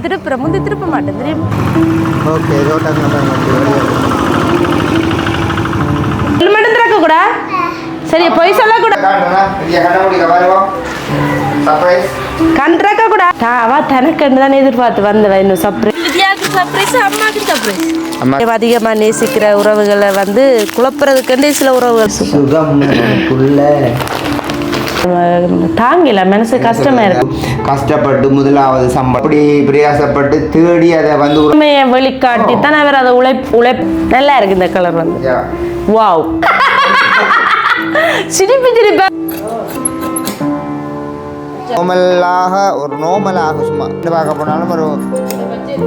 திருப்புற முந்தி திருப்ப மாட்டேன் தெரியுமா? ஓகே ஹெல்மெட் திறக்க கூட சரி போய் சொல்ல கூட கண் திறக்க கூட அவ தனக்கு தான் எதிர்பார்த்து வந்தவ இன்னும் சர்ப்ரைஸ் அம்மாக்கு சர்ப்ரைஸ் அதிகமா நேசிக்கிற உறவுகளை வந்து குழப்பறதுக்கு சில உறவுகள் தாங்கல மனசு கஷ்டமா இருக்கு. கஷ்டப்பட்டு முதலாவது அப்படி பிரயாசப்பட்டு தேடி அதை வந்து வெளிக்காட்டி தான் அவர் அதை நல்லா இருக்கு இந்த கலர் வந்து வாவ் சிரிப்பு சிரிப்பா நோமலாக சும்மா பார்க்க போனாலும் ஒரு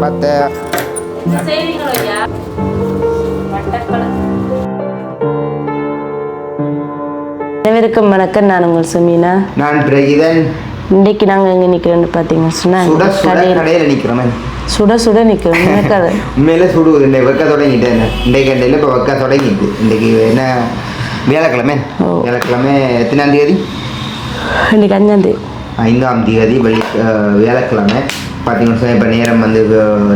10 அனைவருக்கும் வணக்கம். நான் உங்கள் சுமீனா. நான் பிரகிதன். இன்னைக்கு நாங்கள் எங்கே நிற்கிறோன்னு பார்த்தீங்கன்னா கடையில் நிற்கிறோம். சுட சுட நிற்கிறோம். எனக்கு உண்மையில சுடுவது இந்த வெக்க தொடங்கிட்டேன். இன்றைக்கு கண்டையில் இப்போ வெக்க தொடங்கிட்டு. இன்றைக்கு என்ன வியாழக்கிழமை? வியாழக்கிழமை எத்தனாம் தேதி? இன்னைக்கு 5ஆம் தேதி. 5ஆம் தேதி வியாழக்கிழமை பார்த்தீங்கன்னா இப்போ நேரம் வந்து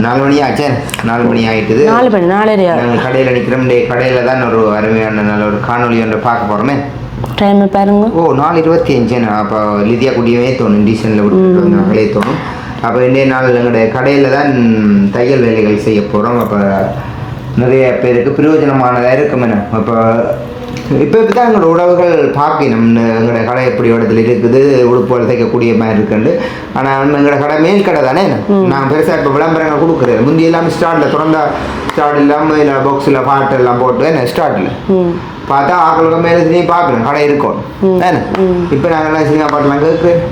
4 மணி ஆச்சு. 4 மணி ஆகிட்டுது. 4 மணி 4:30. நாங்கள் கடையில் நிற்கிறோம். இந்த கடையில் தான் ஒரு அருமையான நல்ல ஒரு காணொலி ஒன்று பார்க்க போகிறோமே. டைம் பாருங்க. 4:25. அப்போ லிதியா குட்டியுமே தோணும் டீசனில் விட்டு வந்து நகலே தோணும். அப்போ இன்றைய நாள் எங்களுடைய கடையில் தான் தையல் வேலைகள் செய்ய போகிறோம். அப்போ நிறைய பேருக்கு பிரயோஜனமானதாக இருக்கும். என்ன அப்போ இப்போ தான் எங்களோட உறவுகள் பார்க்கணும் எங்களோட கடை எப்படி இடத்துல இருக்குது, உடுப்புகள் தைக்கக்கூடிய மாதிரி இருக்குண்டு. ஆனால் எங்களோட கடை மேல் கடை தானே. நான் பெருசாக இப்போ விளம்பரங்கள் கொடுக்குறேன். முந்தி எல்லாமே ஸ்டார்ட்டில் திறந்தா ஸ்டார்ட் இல்லாமல் இல்லை பாக்ஸில் பாட்டு எல்லாம் போட்டு என்ன ஸ்டார்ட்டில் பார்த்தா ஆக்களுக்கு மேலே நீ பார்க்கணும் கடை இருக்கும் ஏன்னா. இப்போ நாங்கள் சினிமா பாட்டெலாம் கேட்குறேன்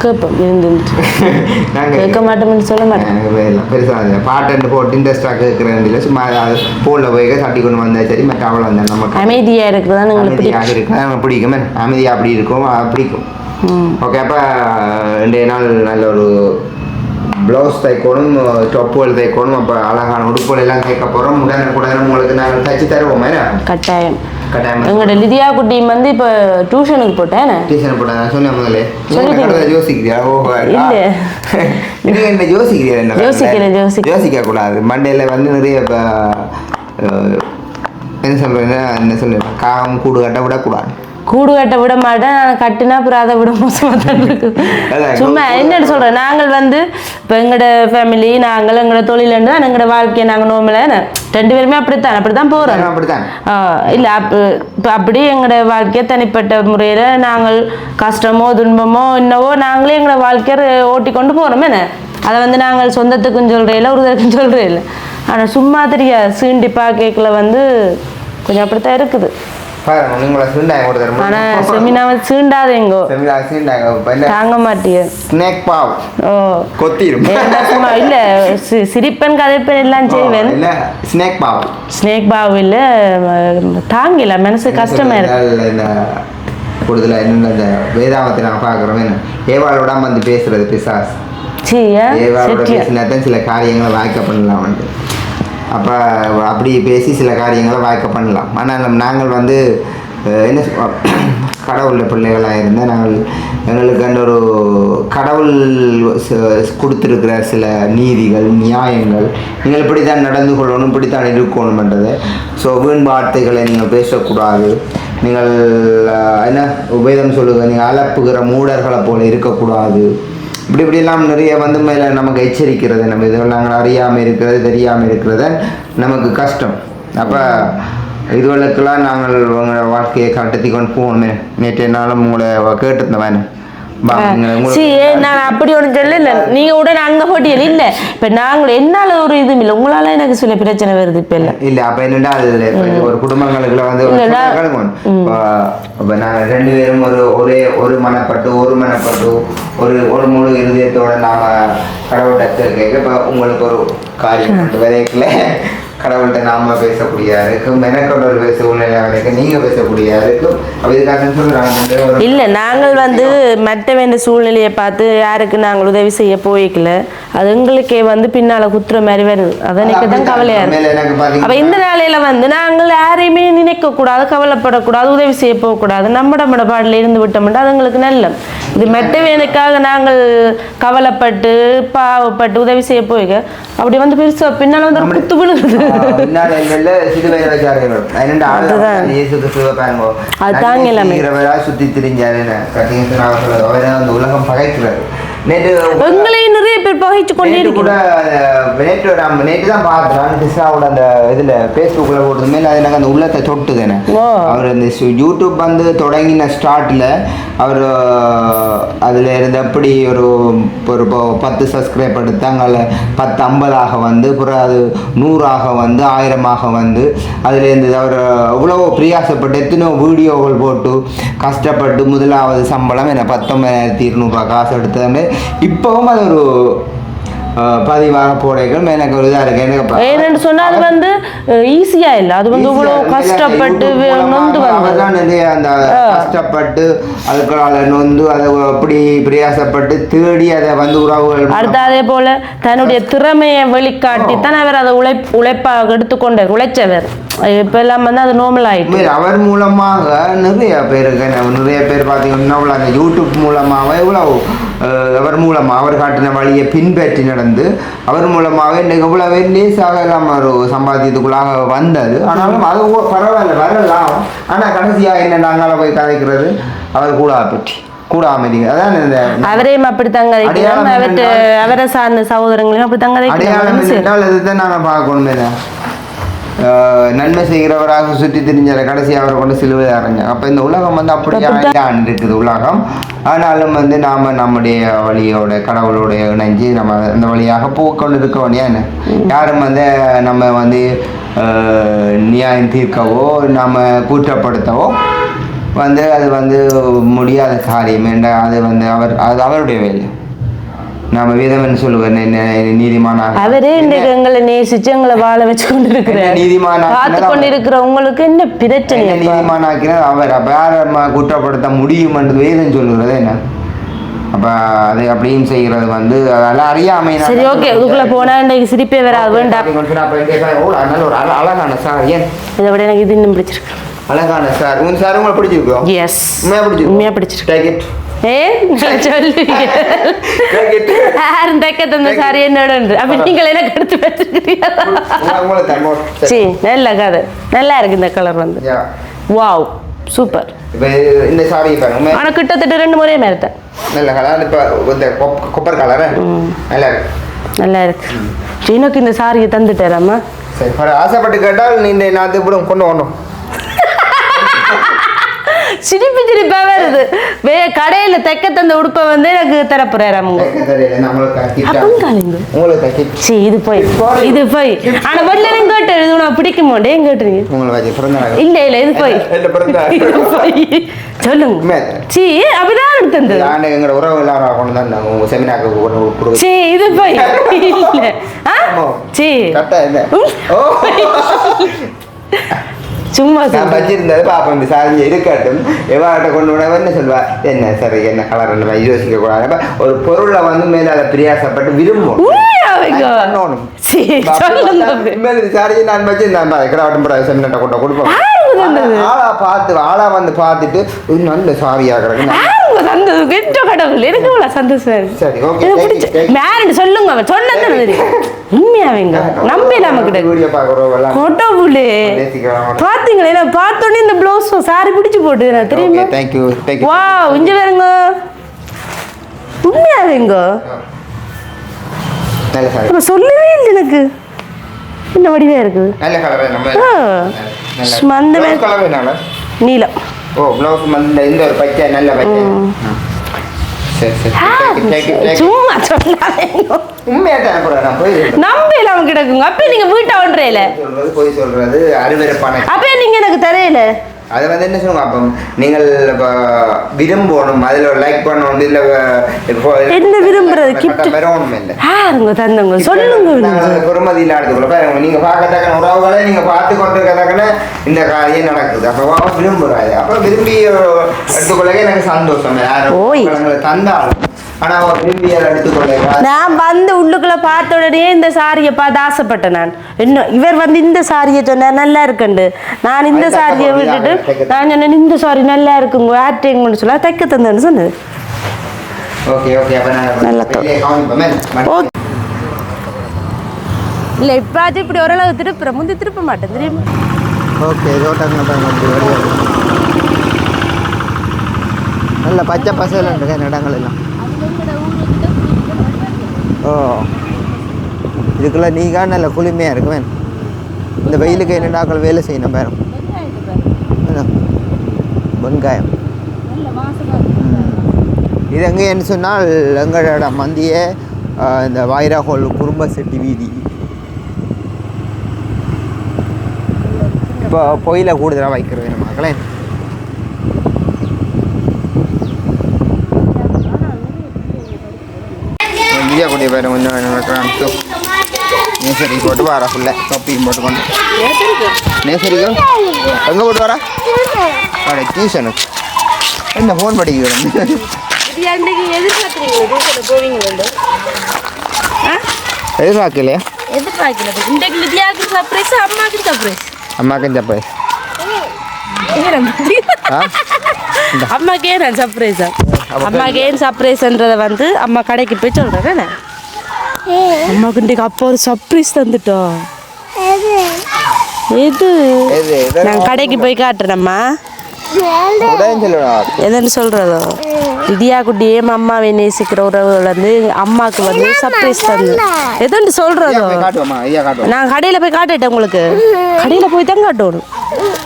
கேட்போம் நாங்கள் கேட்க மாட்டோம்னு சொல்ல மாட்டேன். பெருசாக பாட்டு போட்டு இன்ட்ரெஸ்டாக கேட்குறேன் இல்லை. சும்மா போலில் போய் சட்டி கொண்டு வந்தா சரி மற்ற அவ்வளோ வந்தேன். நமக்கு அமைதியாக இருக்குதான் அமைதியாக இருக்கு நமக்கு பிடிக்கும். அமைதியாக அப்படி இருக்கும் பிடிக்கும். ஓகே அப்போ இன்றைய நாள் நல்ல ஒரு ப்ளவுஸ் தைக்கணும், டொப்புகள் தைக்கணும். அப்போ அழகான உடுப்புகள் எல்லாம் தைக்க போகிறோம். உடனுக்குடன் உங்களுக்கு நாங்கள் தைச்சி தருவோம். கட்டாயம் கட்டாயம். எங்களோட லிதியா குட்டி வந்து இப்போ டியூஷனுக்கு போட்டேன். டியூஷன் போட்டேன் சொன்னேன் முதல்ல. யோசிக்கிறியா? ஓஹோ இல்லை என்ன யோசிக்க கூடாது. மண்டையில் வந்து நிறைய என்ன சொல்கிறேன் காகம் கூடு கட்ட விடக்கூடாது. கூடு கட்ட விட மாட்டேன். கட்டினா அப்புறம் அதை விட மோசமாக தான் இருக்குது. சும்மா என்னென்னு சொல்கிறேன், நாங்கள் வந்து இப்போ எங்களோட ஃபேமிலி நாங்கள் எங்களோட தொழிலுண்டு தான் எங்களோட வாழ்க்கையை நாங்கள் நோம்பல 2 பேருமே அப்படித்தான் போகிறோம். இல்லை இப்போ அப்படி எங்களோட வாழ்க்கையை தனிப்பட்ட முறையில் நாங்கள் கஷ்டமோ துன்பமோ என்னவோ நாங்களே எங்களோட வாழ்க்கையை ஓட்டி கொண்டு போகிறோம். என்ன அதை வந்து நாங்கள் சொந்தத்துக்கும் சொல்கிறேன் இல்லை ஒருத்தருக்கும் சொல்கிறேன் இல்லை. ஆனால் சும்மா தெரியாது சீண்டிப்பா கேக்கில் வந்து கொஞ்சம் அப்படித்தான் இருக்குது. தாங்க மாட்டிய இல்ல சிரிப்பன் கதைப்பன் எல்லாம் செய்வேன். ஸ்னேக் பாவ் இல்ல தாங்கல மனசு கஷ்டமா இருக்கு. கூடுதலா என்ன வேதாமத்தை நாங்கள் பார்க்குறோம். என்ன ஏவாளோட வந்து பேசுறது பிசாஸ் ஏவாளோட பேசினாதான் சில காரியங்களை வாய்க்க பண்ணலாம். அப்போ அப்படி பேசி சில காரியங்களை வாய்க்க பண்ணலாம். ஆனால் நாங்கள் வந்து என்ன கடவுள பிள்ளைகளாக இருந்தால் நாங்கள் எங்களுக்கு அந்த ஒரு கடவுள் கொடுத்துருக்கிற சில நீதிகள் நியாயங்கள் நீங்கள் இப்படி தான் நடந்து கொள்ளணும் இப்படி தான் இருக்கணும்ன்றது. ஸோ வீண் வார்த்தைகளை நீங்கள் பேசக்கூடாது. நீங்கள் என்ன உபேதம் சொல்லுங்கள், நீங்கள் அலப்புகிற மூடர்களை போல இருக்கக்கூடாது. இப்படிலாம் நிறைய வந்து மேலே நமக்கு எச்சரிக்கிறது. நம்ம இதெல்லாம் நாங்கள் அறியாமல் இருக்கிறது தெரியாமல் இருக்கிறத நமக்கு கஷ்டம். அப்போ இதுகளுக்கெல்லாம் நாங்கள் உங்களோட வாழ்க்கையை கட்டத்தி கொண்டு போகணுமே. நேற்று நாளும் உங்களை கேட்டுருந்தேன். நான் அப்படி ஒன்று சொல்லல, நீங்க உடனே அங்க போட்டியல் இல்ல. இப்ப நாங்கள் என்னால ஒரு இதுவும் இல்லை, உங்களால எனக்கு சில பிரச்சனை வருது. இப்ப இல்ல இல்ல அப்ப என்னடா ஒரு குடும்பங்களுக்குள்ள வந்து இப்ப நாங்க 2 பேரும் ஒரு மனப்பட்டு ஒரு முழு இருதயத்தோட நாம கடவுள்கிட்ட கேட்க இப்ப உங்களுக்கு ஒரு காரியம் விதைக்கல கடவுள்கிட்ட நாம பேசக்கூடியதா இருக்கும், எனக்கோட ஒரு சூழ்நிலை வரைக்கும் நீங்க பேசக்கூடியதா இருக்கும். அப்ப இதுக்காக சொல்றாங்க இல்லை நாங்கள் வந்து மற்ற வேண்ட சூழ்நிலையை பார்த்து யாருக்கு நாங்கள் உதவி செய்ய போய்க்கல, அது எங்களுக்கே வந்து பின்னால குத்துற மாதிரி வருது. அதை எனக்கு தான் கவலையா இருக்கு. அப்ப இந்த நாளையில வந்து நாங்கள் யாரையுமே நினைக்க கூடாது, கவலைப்படக்கூடாது, உதவி செய்ய போகக்கூடாது, நம்மட பாடல இருந்து விட்டோம்னா அது எங்களுக்கு நல்ல. இது மற்ற வேணுக்காக நாங்கள் கவலைப்பட்டு பாவப்பட்டு உதவி செய்ய போய்க்க அப்படி வந்து பெருசா பின்னால வந்து குத்து விழுகுது. சுத்தி திரிஞ்சாரு உலகம் பகைக்கிறது. எங்களையும் நிறைய பேர் பகைச்சு கொண்டே கூட நேற்று தான் பார்த்தேன் கிருஷ்ணாவோட அந்த இதுல பேஸ்புக்ல போட்டது மேல அது எனக்கு அந்த உள்ளத்தை தொட்டுதானே. அவர் அந்த யூடியூப் வந்து தொடங்கின ஸ்டார்ட்ல அவர் அதுல இருந்து எப்படி ஒரு 10 சப்ஸ்கிரைப் எடுத்தாங்க, 10-50 வந்து அப்புறம் அது 100 வந்து 1000 வந்து அதுல இருந்து அவர் எவ்வளவோ பிரயாசப்பட்டு எத்தனையோ வீடியோகள் போட்டு கஷ்டப்பட்டு முதலாவது சம்பளம் என்ன 19,200 காசு எடுத்ததுமே இப்பவும் அது ஒரு பதிவாக போடைகள் எனக்கு ஒரு இதாக இருக்கு. எனக்கு சொன்னா அது வந்து ஈஸியா இல்லை, அது வந்து இவ்வளவு கஷ்டப்பட்டு நொந்து அவர்தான் நிறைய அந்த கஷ்டப்பட்டு அதுக்குள்ள நொந்து அதை அப்படி பிரயாசப்பட்டு தேடி அதை வந்து உறவுகள் அடுத்த அதே போல தன்னுடைய திறமையை வெளிக்காட்டி தான் அவர் அதை உழைப்பாக எடுத்துக்கொண்டார், உழைச்சவர். இப்ப எல்லாம் வந்து அது நார்மல் ஆயிட்டு அவர் மூலமாக நிறைய பேர் பார்த்தீங்கன்னா அந்த யூடியூப் மூலமாக இவ்வளவு அவர் மூலமாக அவர் காட்டின வழியை பின்பற்றி நடந்து அவர் மூலமாக இன்னைக்கு இவ்வளவு லேசாக எல்லாம் ஒரு சம்பாத்தியத்துக்குள்ளாக வந்தது. ஆனாலும் அது பரவாயில்ல வரலாம். ஆனால் கடைசியாக என்ன நாங்கள போய் கதைக்கிறது அவர் கூட அமைதிங்க. அதான் இந்த அவரையும் அப்படித்தாங்க அவரை சார்ந்த சகோதரங்களையும் அப்படித்தாங்க அடையாளம் என்றால் இதுதான் நாங்கள் பார்க்கணுமே. நன்மை செய்கிறவராக சுற்றி திரிஞ்சார கடைசி அவரை கொண்டு சிலுவை அரைஞ்சாங்க. அப்போ இந்த உலகம் வந்து அப்படியே இருக்குது உலகம். ஆனாலும் வந்து நாம் நம்முடைய வழியோட கடவுளோட இணைஞ்சு நம்ம இந்த வழியாக போக்கொண்டு இருக்க வேண்டியா என்ன. யாரும் வந்து நம்ம வந்து நியாயம் தீர்க்கவோ நம்ம குற்றப்படுத்தவோ வந்து அது வந்து முடியாத காரியம் என்ற அது வந்து அது அவருடைய வேலை. நாம வேதமன் சொல்லுவேன் நீதிமானாக அவரே இன்றைக்கு எங்களை நேசிச்சு எங்களை வாழ வச்சு கொண்டு இருக்கிறார். பார்த்து கொண்டு இருக்கிற உங்களுக்கு என்ன பிரச்சனை? நீதிமானாக்கினால் அவர் அப்ப யார் குற்றப்படுத்த முடியும் என்று வேதம் சொல்லுகிறது என்ன. அப்ப அதை அப்படியும் செய்கிறது வந்து அதெல்லாம் அறியாமை. சரி ஓகே, இதுக்குள்ள போனா இன்னைக்கு சிரிப்பே வராது வேண்டாம். ஒரு அழகான சார், ஏன் இதை விட எனக்கு இது இன்னும் பிடிச்சிருக்கு. அழகான சார் உங்க சார் உங்களுக்கு பிடிச்சிருக்கோம்? எஸ் உண்மையா பிடிச்சிருக்கு. நல்ல கதை, நல்லா இருக்கு இந்த கலர் வந்து. Wow super. இந்த சாரி பாருங்க, ஆனா கிட்டத்தட்ட 2 முறையே மேலத்தேன். நல்ல கலர். இப்ப இந்த கொப்பர் கலர் நல்லா இருக்கு, நல்லா இருக்கு. சீனோக்கு இந்த சாரியை தந்துட்டேராமா. சரி, ஆசைப்பட்டு கேட்டால் நீ இந்த நாத்து கூட கொண்டு சிரிப்பா வருது. கடையில தைக்க தந்த உடுப்பை வந்து எனக்கு தரப்புறாரு. இது போய் ஆனா வெள்ளனும் கேட்டு நான் பிடிக்க மாட்டேன் கேட்டுறீங்க. இல்ல இல்ல இது போய் சொல்லுங்க. சி அப்படிதான் எடுத்தது. சி இது போய் இல்ல சி சும்மா வச்சிருந்தது பாப்பா சாரிஞ்சு இருக்கட்டும். எவாட்ட கொண்டு விட என்ன சொல்வா, என்ன சரி என்ன கலர் என்ன யோசிக்க கூடாது. ஒரு பொருளை வந்து மேல அதை பிரியாசப்பட்டு விரும்பும். சாரி நான் வச்சிருந்தேன் கிராவட்டம் செமினட்டை கொண்டு கொடுப்போம். ஆளா வந்து பார்த்துட்டு நல்ல சாரியா கிடக்கு சொல்லுங்க. உண்மையாவேங்க நம்பிடாம பாத்தீங்களா, பார்த்தோன்னே இந்த பிளவுஸ் சாரி பிடிச்சு போட்டு தெரியுமா? வா இங்க வேறுங்க உண்மையாவேங்க சொல்லவே இல்லை எனக்கு. என்ன வடிவா இருக்குது நீலம். சும்மா நம்பலாம் கிடக்குங்க. அப்ப நீங்க வீட்டை ஒன்றையில அப்ப நீங்க எனக்கு தெரியல அதை வந்து என்ன சொல்லுங்க அப்போ நீங்கள் இப்போ விரும்பணும் அதில் லைக் பண்ணணும் இல்லை என்ன விரும்புறது கிஃப்ட் வரணும் இல்லை யாருங்க தந்தவங்க சொல்லுங்க பொறுமதி இல்லாததுக்குள்ள நீங்கள் பார்க்கத்தக்க உறவுகளை நீங்கள் பார்த்து கொண்டிருக்கத்தக்கன இந்த காரியம் நடக்குது அப்போ விரும்புகிறாரு அப்போ விரும்பி எடுத்துக்கொள்ள எனக்கு சந்தோஷம் யாரும் தந்தாலும் ஆனால் விரும்பி எடுத்துக்கொள்ள நான் வந்து உள்ளுக்குள்ள பார்த்த உடனே இந்த சாரியை பார்த்து ஆசைப்பட்டேன் நான் இன்னும் இவர் வந்து இந்த சாரியை சொன்னார் நல்லா இருக்குண்டு நான் இந்த சாரியை விட்டுட்டு நான் சொன்னேன் இந்த சாரி நல்லா இருக்குங்க ஆர்டிங்னு சொல்ல தைக்க தந்தேன்னு சொன்னது ஓகே ஓகே அப்போ நான் ஓகே இல்லை இப்பாச்சும் இப்படி ஓரளவு திருப்புற முந்தி திருப்ப மாட்டேன் தெரியுமா ஓகே நல்ல பச்சை பசையில் இருக்கு இடங்கள் எல்லாம் ஓ இதுக்குள்ள நீங்க நல்ல குளுமையாக இருக்கு வேணும் இந்த வெயிலுக்கு என்னடாக்கள் வேலை செய்யணும் பேரும் வெங்காயம் இது எங்கேன்னு சொன்னால் எங்களோட மந்திய இந்த வாயிராகோல் குடும்ப செட்டி வீதி இப்போ பொயில கூடுதலாக வைக்கிறது நம்ம மக்களே இந்தியா கூடிய பேர் கொஞ்சம் நடக்கிறான் நேசரி போட்டு வாரா ஃபுல்லாக தொப்பியும் போட்டுக்கொண்டு நேசரிக்கும் எங்கே போட்டு வரா அட டியூஷனுக்கு என்ன ஃபோன் படிக்கிறேன் எதிர்பார்க்கலையா அம்மாக்கும் சர்ப்ரைஸ் அம்மாக்கே நான் சர்ப்ரைஸா அம்மாக்கே சர்ப்ரைஸ்ன்றதை வந்து அம்மா கடைக்கு போய் சொல்றேன் அம்மாக்கு இன்றைக்கு அப்போ ஒரு சர்ப்ரைஸ் தந்துட்டோம் எது நான் கடைக்கு போய் காட்டுறேன்ம்மா எதுன்னு சொல்றதோ விதியா குட்டியே அம்மாவை நேசிக்கிற உறவுகள் வந்து அம்மாவுக்கு வந்து சர்ப்ரைஸ் தந்து எதுன்னு சொல்றதோ நான் கடையில் போய் காட்டிட்டேன் உங்களுக்கு கடையில் போய் தான் காட்டணும்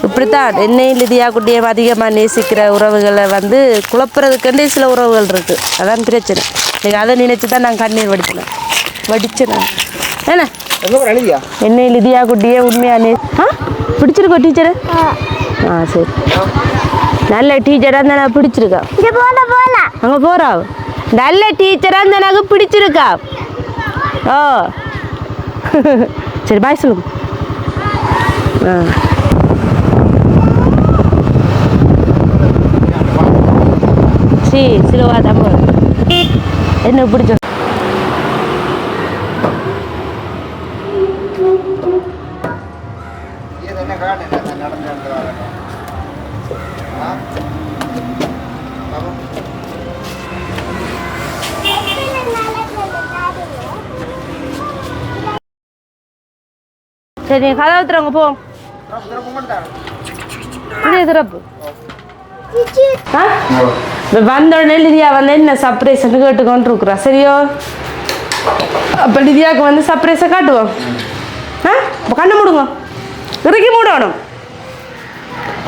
இப்படித்தான் என்னையும் லிதியா குட்டியை அதிகமாக நேசிக்கிற உறவுகளை வந்து குழப்புறதுக்குண்டே சில உறவுகள் இருக்குது அதான் பிரச்சனை நீங்கள் அதை நினைச்சு தான் நான் கண்ணீர் வடிச்சேன் என்ன என்னை லிதியா குட்டியே உண்மையாக பிடிச்சிருக்கோ டீச்சரு சரி நல்ல டீச்சராக இருந்தா எனக்கு பிடிச்சிருக்கா அங்கே போகிறா நல்ல டீச்சராக இருந்தா எனக்கு பிடிச்சிருக்கா ஓ சரி பாய் சொல்லுங்க சரி சிலுவா தம்பு என்ன பிடிச்ச சரி கதை ஊத்துறவங்க போ திறப்பு வந்த உடனே லிதியா வந்து என்ன சர்ப்ரைஸ்ன்னு கேட்டுக்கொண்டு இருக்கிறா சரியோ அப்போ லிதியாவுக்கு வந்து சர்ப்ரைஸை காட்டுவோம் இப்போ கண்ணு மூடுங்க இறுக்கி மூடணும்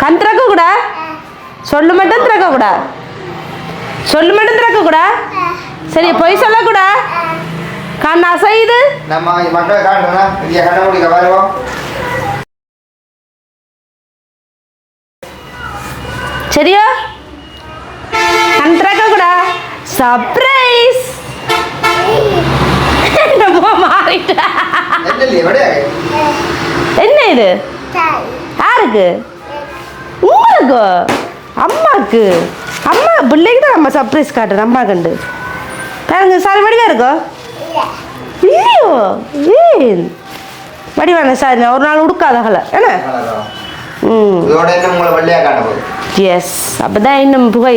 கண் திறக்கக்கூடா சொல்லு மட்டும் திறக்கக்கூடா சொல்லு மட்டும் திறக்கக்கூடா சரி பொய் சொல்லக்கூடா கண் அசையுது நம்ம மக்களை காட்டுறோம் இந்தியா கண்ண முடிக்க வருவோம் சரியா கண் திறக்கக்கூடா சர்ப்ரைஸ் மாறிட்டா என்ன இது யாருக்கு உங்களுக்கு அம்மாவுக்கு அம்மா பிள்ளைக்கு தான் நம்ம சர்ப்ரைஸ் காட்டுறோம் அம்மா கண்டு பாருங்க சாரி வடிவா இருக்கோ இல்லையோ ஏன் வடிவான சாரி ஒரு நாள் உடுக்காதகல என்ன எஸ் அப்போதான் இன்னும் புகை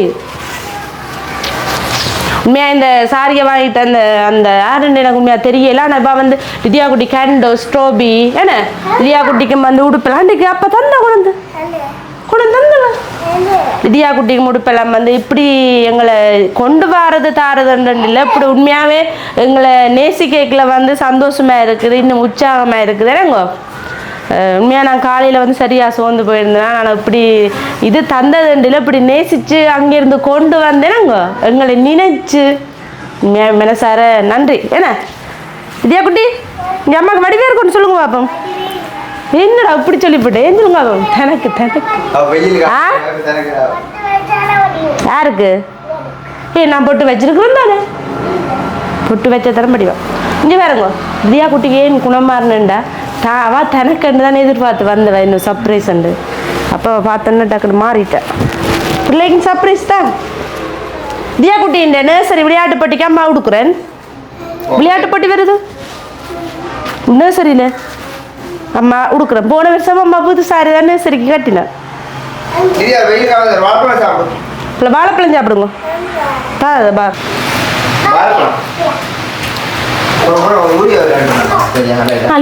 உண்மையாக இந்த சாரியை வாங்கிட்டு அந்த யாருன்னு எனக்கு உண்மையாக தெரியல ஆனால் இப்போ வந்து லிதியா குட்டி கேண்டோ ஸ்ட்ராபி என்ன லிதியா குட்டிக்கு வந்து உடுப்பெல்லாம் அன்றைக்கு அப்போ கொண்டு தந்தலாம் லிதியா குட்டிக்கு உடுப்பெல்லாம் வந்து இப்படி எங்களை கொண்டு வரது தாரதுன்னு இல்லை இப்படி உண்மையாகவே எங்களை நேசிக்கல வந்து சந்தோஷமாக இருக்குது இன்னும் உற்சாகமாக இருக்குது என்னங்கோ உண்மையாக நான் காலையில் வந்து சரியாக சோர்ந்து போயிருந்தேன் ஆனால் இப்படி இது தந்ததுண்டில் இப்படி நேசித்து அங்கேருந்து கொண்டு வந்தேனாங்க எங்களை நினைச்சு உண்மையாக மனசார நன்றி என்ன லிதியா குட்டி எங்கள் அம்மாவுக்கு வடிவே இருக்குன்னு சொல்லுங்க பாப்போம் என்னடா இப்படி சொல்லிவிட்டேன் ஏன் சொல்லுங்க தனக்கு தனக்கு யாருக்கு நான் பொட்டு வச்சிருக்கிறேன் தானே பொட்டு வச்ச தரம் படிவேன் இங்கே பாருங்க தியா குட்டிக்கு ஏன் குணமாறினேன்டா அவ தனக்குன்னு தானே எதிர்பார்த்து வந்தவன் இன்னும் சர்ப்ரைஸ் உண்டு அப்போ பார்த்தோன்னா டக்குன்னு மாறிட்டேன் பிள்ளைக்கு சர்ப்ரைஸ் தான் தியா குட்டி இந்த நர்சரி விளையாட்டு போட்டிக்கு அம்மா கொடுக்குறேன் விளையாட்டு போட்டி வருது நர்சரியில் அம்மா கொடுக்குறேன் போன வருஷம் அம்மா புது சாரி தான் நர்சரிக்கு கட்டினேன் இல்லை வாழைப்பழம் சாப்பிடுங்க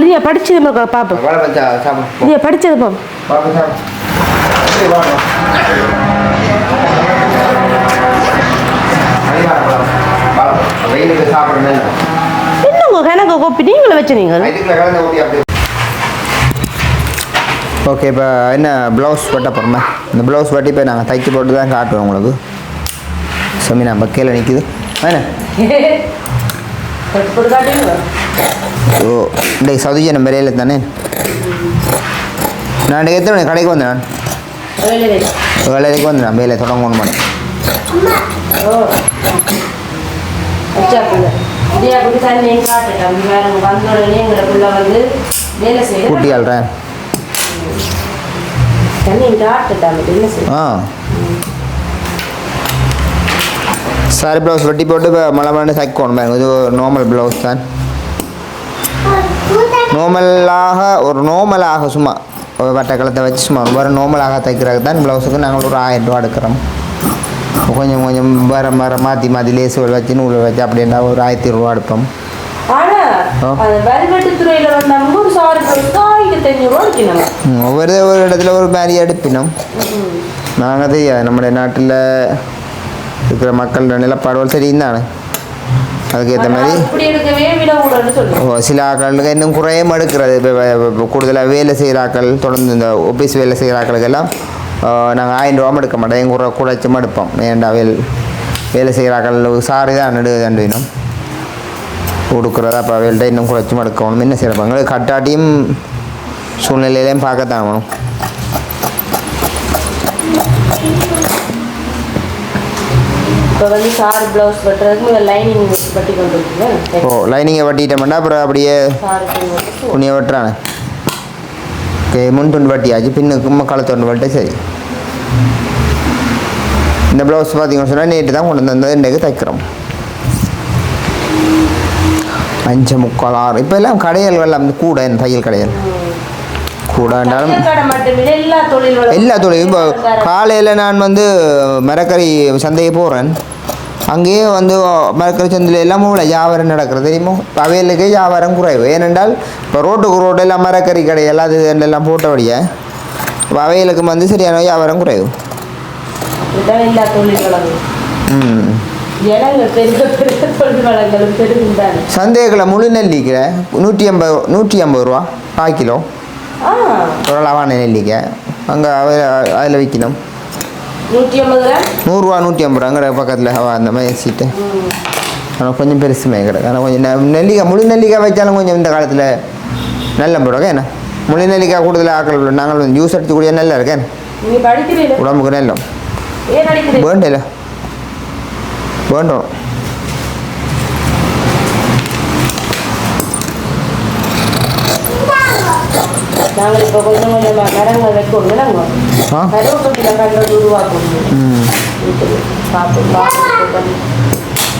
லியா படிச்சது பாப்போம் லியா படிச்சது பாப்போம் என்னங்க கணக்கு கோப்பி நீங்களே வச்சு நீங்கள் ஓகே இப்போ என்ன ப்ளவுஸ் வெட்ட போகிறோமே இந்த ப்ளவுஸ் வெட்டி இப்போ நாங்கள் தைச்சி போட்டு தான் காட்டுவோம் உங்களுக்கு சமீனா பக்கையில் நிற்கிது என்ன ஓ இன்றைக்கு சவுதி நம்ம விரையில் தானே நான் இன்றைக்கு எத்தனை மணி கடைக்கு வந்தேன் நான் வேலைக்கு வந்தேன் வேலை தொடங்கணும் மாட்டேன் கூட்டி ஆள்றேன் சாரி ப்ளவுஸ் வெட்டி போட்டு இப்போ மழை மழை தைக்கணும் பாருங்க இது நார்மல் ப்ளவுஸ் தான் நார்மலாக சும்மா ஒரு வட்டக்கலத்தை வச்சு சும்மா வேறு நார்மலாக தைக்கிறது தான் ப்ளவுஸுக்கு நாங்கள் ஒரு 1000 ரூபா எடுக்கிறோம் கொஞ்சம் கொஞ்சம் வேறு மாற்றி லேசுகள் வச்சு நூலை வச்சு அப்படின்னா ஒரு 1200 ரூபா எடுப்போம் ஒவ்வொரு இடத்துல ஒரு மாதிரி எடுப்பினோம் நாங்கள் தெரியாது நம்முடைய நாட்டில் இருக்கிற மக்கள் நிலப்பாடுகள் சரியும் தானே அதுக்கேற்ற மாதிரி சில ஆக்களுக்கு இன்னும் குறையும் எடுக்கிறது இப்போ கூடுதலாக வேலை செய்கிற ஆக்கள் தொடர்ந்து இந்த ஆஃபீஸ் வேலை செய்கிற ஆக்களுக்கெல்லாம் நாங்கள் 1000 ரூபா எடுக்க மாட்டோம் குறைச்சும் எடுப்போம் ஏன்டா வேலை செய்கிற ஆக்கள் சாரி தான் நடுவேணும் கொடுக்குறதா அப்போ வேல்ட்ட இன்னும் குறைச்சும் எடுக்கணும் என்ன செய்யறப்ப எங்களுக்கு கட்டாட்டியும் சூழ்நிலையிலையும் பார்க்கத்தான் ஆகணும் லைனிங்கை வட்டிட்டோம்னா அப்புறம் அப்படியே துணியை வெட்டுறானே ஓகே முன் துண்டு வட்டியாச்சு பின்னுக்கு களத்தொண்டு வட்டி சரி இந்த ப்ளவுஸ் பார்த்தீங்கன்னு சொன்னால் நேற்று தான் கொண்டு வந்தது இன்றைக்கு தைக்கிறோம் 5.45 இப்போ எல்லாம் கடைகள் எல்லாம் கூட தையல் கடைகள் கூடாண்டாலும் எல்லா தொழிலும் இப்போ காலையில் நான் வந்து மரக்கறி சந்தையை போகிறேன் அங்கேயே வந்து மரக்கறி சந்தையில் எல்லாம் வியாபாரம் நடக்கிறது தெரியுமோ அவைகளுக்கே வியாபாரம் குறைவு ஏனென்றால் இப்போ ரோட்டுக்கு எல்லாம் மரக்கறி கடை எல்லாம் எல்லாம் போட்டபடியே அவைகளுக்கு வந்து சரியான வியாபாரம் குறைவு சந்தைகளை முழு நெல்லிக்கிற 150 ரூபா 1 கிலோ ஓரளவான நெல்லிக்காய் அங்கே அதில் விற்கணும் 100 ரூபா 150 ரூபா அங்கே பக்கத்தில் அந்த மாதிரி சீட்டு ஆனால் கொஞ்சம் பெருசுமே கிடக்கு ஆனால் கொஞ்சம் நெல்லிக்காய் முழு நெல்லிக்காய் வச்சாலும் கொஞ்சம் இந்த காலத்தில் நல்ல போடுவாங்க என்ன முழு நெல்லிக்காய் கூடுதல் ஆக்கள் நாங்கள் ஜூஸ் அடிச்சுக்கூடிய நல்லா இருக்கேன் உடம்புக்கு நல்லம் வேண்டில்ல வேண்டும் நாங்கள் இப்போ கொஞ்சம் கொஞ்சமாக மரங்கள் வைக்கணும் நாங்கள் கருவேப்பிலை கண்டது உருவாக்கணும்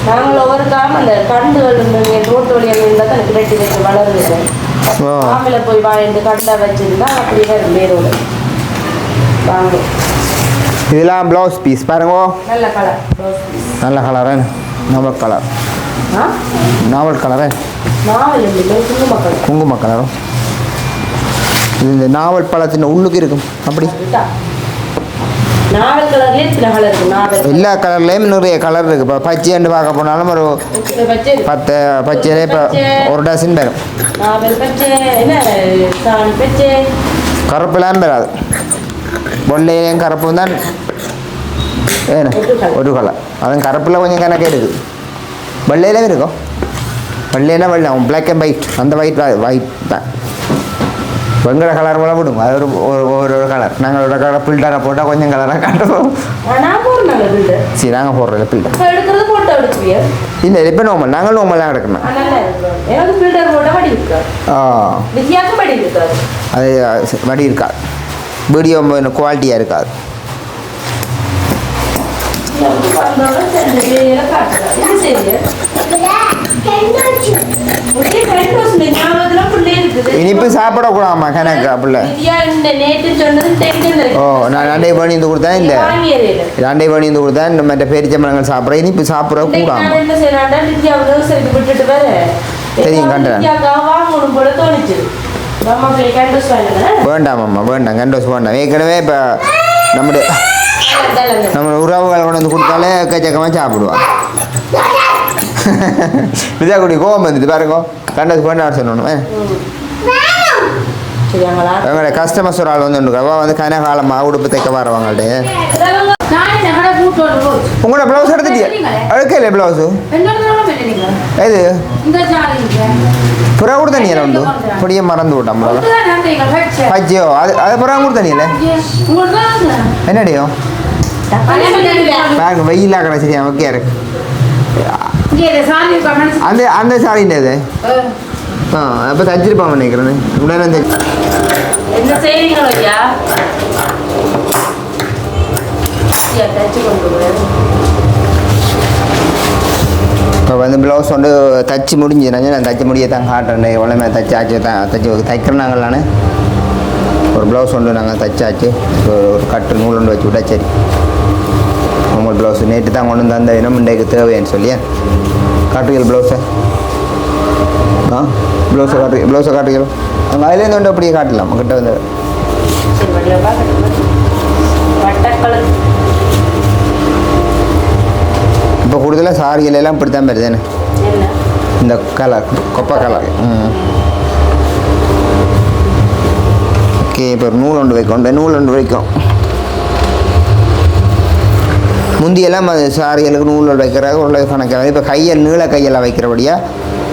நாங்கள் ஒவ்வொரு காலம் அந்த கண்டுகள் ரோட்டு வழியாக இருந்தால் தான் கிரட்டி வச்சு வளருது மாமில் போய் வாங்கிட்டு கண்டா வச்சுருந்தா அப்படியே வேரோடு வாங்க இதெல்லாம் ப்ளவுஸ் பீஸ் பாருங்க நல்ல கலர் ப்ளவுஸ் பீஸ் நல்ல கலரு நாவல் கலர் நாவல் கலரு குங்கும கலரும் இது இந்த நாவல் பழத்தின் உள்ளுக்கு இருக்கும் அப்படி எல்லா கலர்லேயும் நிறைய கலர் இருக்குது இப்போ பச்சைன்னு பார்க்க போனாலும் ஒரு 10 பச்சையிலே இப்போ ஒரு டசன் பேரும் கருப்புலாம் பெறாது வெள்ளையிலையும் கருப்பும் தான் வேணும் ஒரு கலர் அதுவும் கருப்பில் கொஞ்சம் கணக்கே இருக்குது வெள்ளையிலும் இருக்கும் வெள்ளையில வெள்ளை பிளாக் அண்ட் ஒயிட் அந்த ஒயிட் தான் எங்களோட கலர் போல விடும் அது ஒரு கலர் நாங்களோட கலர் ஃபில்டரை போட்டால் கொஞ்சம் கலராக காட்டுவோம். சரி நாங்கள் போடுறோம் ஃபில்டர் இல்லை இப்போ நார்மல் நாங்கள் நார்மலாக எடுக்கணும். அது வடி இருக்காது வீடியோ குவாலிட்டியாக இருக்காது. இனிப்பு சாப்பிடக்கூடாமா கணக்கு அப்படில. ஓ நான் 2 பண்ணி வந்து கொடுத்தேன் இல்லை 2 பண்ணி வந்து கொடுத்தேன் இந்த மற்ற பேரிச்சம்பழங்கள் சாப்பிட்றேன் இனிப்பு சாப்பிட கூடாம தெரியும் கண்டேன். வேண்டாம் வேண்டாம் கண்டோஸ் வேண்டாம். ஏற்கனவே இப்போ நம்ம உறவுகளை கொண்டு வந்து கொடுத்தாலே எக்கச்சக்கமாக சாப்பிடுவான். விஜயாக்குடி கோவம் வந்துட்டு பாருங்க கண்டது வேண்டாம் சொல்லணும். எங்களோட கஸ்டமர்ஸ் ஒரு ஆள் வந்து வந்து கனகாலமாக உடுப்பு தைக்க வரவங்கள்ட்ட உங்களோட ப்ளவுஸ் எடுத்துட்டியா எடுக்கல ப்ளவுஸு இது புறா கூட தண்ணியில் உண்டு பொடியை மறந்து விட்டான் பஜ்ஜியோ அது புறா கூட தண்ணியில் என்னடியோ பாருங்க வெயிலாக கடை சரியா ஓகே இருக்கு அந்த சாரின்றது அப்போ தச்சிருப்பான் நினைக்கிறேன் உடனே என்ன செய்றீங்களோ ஐயா இப்போ வந்து ப்ளவுஸ் வந்து தச்சு முடிஞ்சு நான் தச்சு முடிய தான் காட்டுறேன் எவ்வளோமே தச்சாச்சு தச்சு தைக்கிறேன் நாங்கள் ஒரு ப்ளவுஸ் ஒன்று நாங்கள் தைச்சாச்சு ஒரு கட்டு நூல் ஒன்று வச்சு விட்டா சரி. உங்கள் ப்ளவுஸ் நேற்று தான் கொண்டு வந்து அந்த இனம் இன்றைக்கு தேவைன்னு சொல்லியா காட்டுகள் ப்ளவுஸை ப்ளவுஸை காட்டுகிறோம் நாங்கள் அதுலேருந்து வந்து அப்படியே காட்டலாம் கிட்ட வந்து இப்போ கூடுதலாக சாரிகள் எல்லாம் இப்படி தான் வருது இந்த கலர் கொப்பை கலர். ஓகே இப்போ நூல் ஒன்று வைக்கும் நூல் ஒன்று வைக்கும் முந்தியெல்லாம் அது சாரிகளுக்கு நூல் வைக்கிறாங்க உள்ள கணக்காக இப்போ கையில் நீள கையெல்லாம் வைக்கிறபடியாக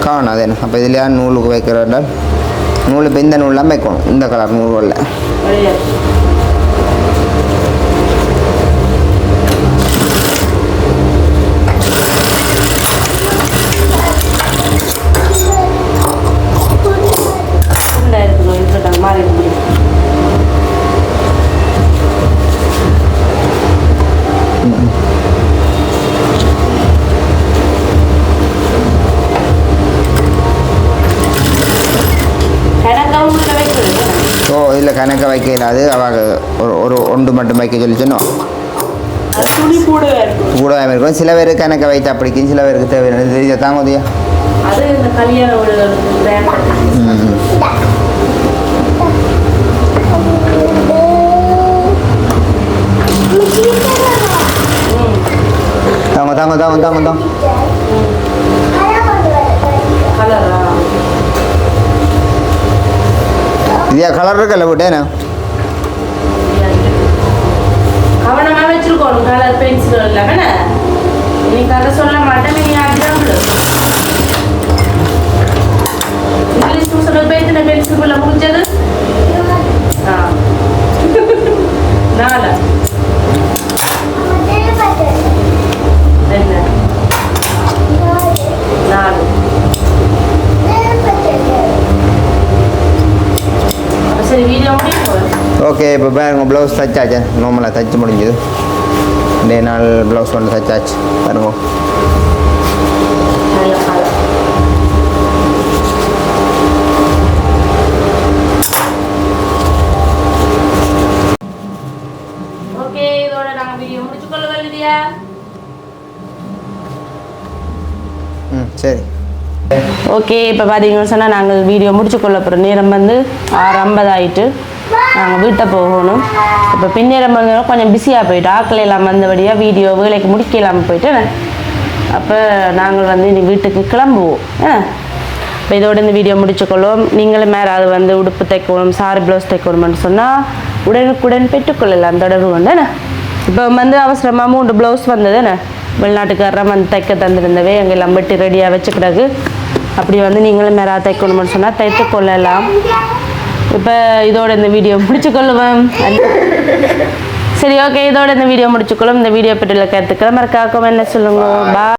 காணும் அது என்ன அப்போ இதில் நூலுக்கு வைக்கிறதால் நூல் இப்போ இந்த நூல்லாம் வைக்கணும் இந்த கலர் நூல் இதில் கணக்க வைக்கலாது அவங்க ஒரு ஒன்று மட்டும் வைக்க சொல்லி சொன்னோம் கூடவே இருக்கும். சில பேருக்கு கணக்க வைத்தா பிடிக்கும் சில பேருக்கு தேவையான தெரிஞ்ச தாங்கோதியா தாங்க தாங்க தாங்க தாங்க தாங்க இதியா கலர் இருக்கல போட்டேண்ணா கவனமா வச்சிருக்கோம் கலர் பென்சில் இல்லாம நீ கதை சொல்ல மாட்டேன் நீ அதுதான் இங்கிலீஷ் சொல்ல பேசின பென்சில் முடிஞ்சது நாலு என்ன 4 சரி வீடியோ முடியும். ஓகே இப்போ பாருங்க ப்ளவுஸ் தைச்சாச்சு நார்மலாக தைச்சு முடிஞ்சுது 2 நாள் ப்ளவுஸ் ஒன்று தைச்சாச்சு பாருங்க. ஓகே இதோட நாங்கள் வீடியோ முடிச்சுக்கொள்ள வேண்டியா சரி ஓகே இப்போ பார்த்தீங்கன்னு சொன்னால் நாங்கள் வீடியோ முடிச்சுக்கொள்ள போகிற நேரம் வந்து 6:50 ஆகிட்டு நாங்கள் வீட்டை போகணும். இப்போ பின்னேரம் வந்து கொஞ்சம் பிஸியாக போயிட்டு ஆக்கள் எல்லாம் வந்தபடியாக வீடியோ வேலைக்கு முடிக்க இல்லாமல் போயிட்டு அப்போ நாங்கள் வந்து இனி வீட்டுக்கு கிளம்புவோம் இப்போ இதோட இந்த வீடியோ முடிச்சுக்கொள்வோம். நீங்களும் மேலே வந்து உடுப்பு தைக்கணும் சாரி ப்ளவுஸ் தைக்கணும்னு சொன்னால் உடனுக்குடன் பெற்றுக்கொள்ளலாம் தொடர்பு கொண்டு இப்போ வந்து அவசரமாக 3 ப்ளவுஸ் வந்தது வெளிநாட்டுக்காரராக வந்து தைக்க தந்துருந்தவே எங்கெல்லாம் வெட்டி ரெடியாக வச்சுக்கிடாது அப்படி வந்து நீங்களும் மேலே தைக்கணும்னு சொன்னால் தைத்து கொள்ளலாம். இப்போ இதோட இந்த வீடியோ முடிச்சுக்கொள்ளுவேன். சரி, ஓகே, இதோட இந்த வீடியோ முடிச்சுக்கொள்ளும். இந்த வீடியோ பற்றியுள்ள கருத்துக்களை மறக்காம என்ன சொல்லுங்க. பா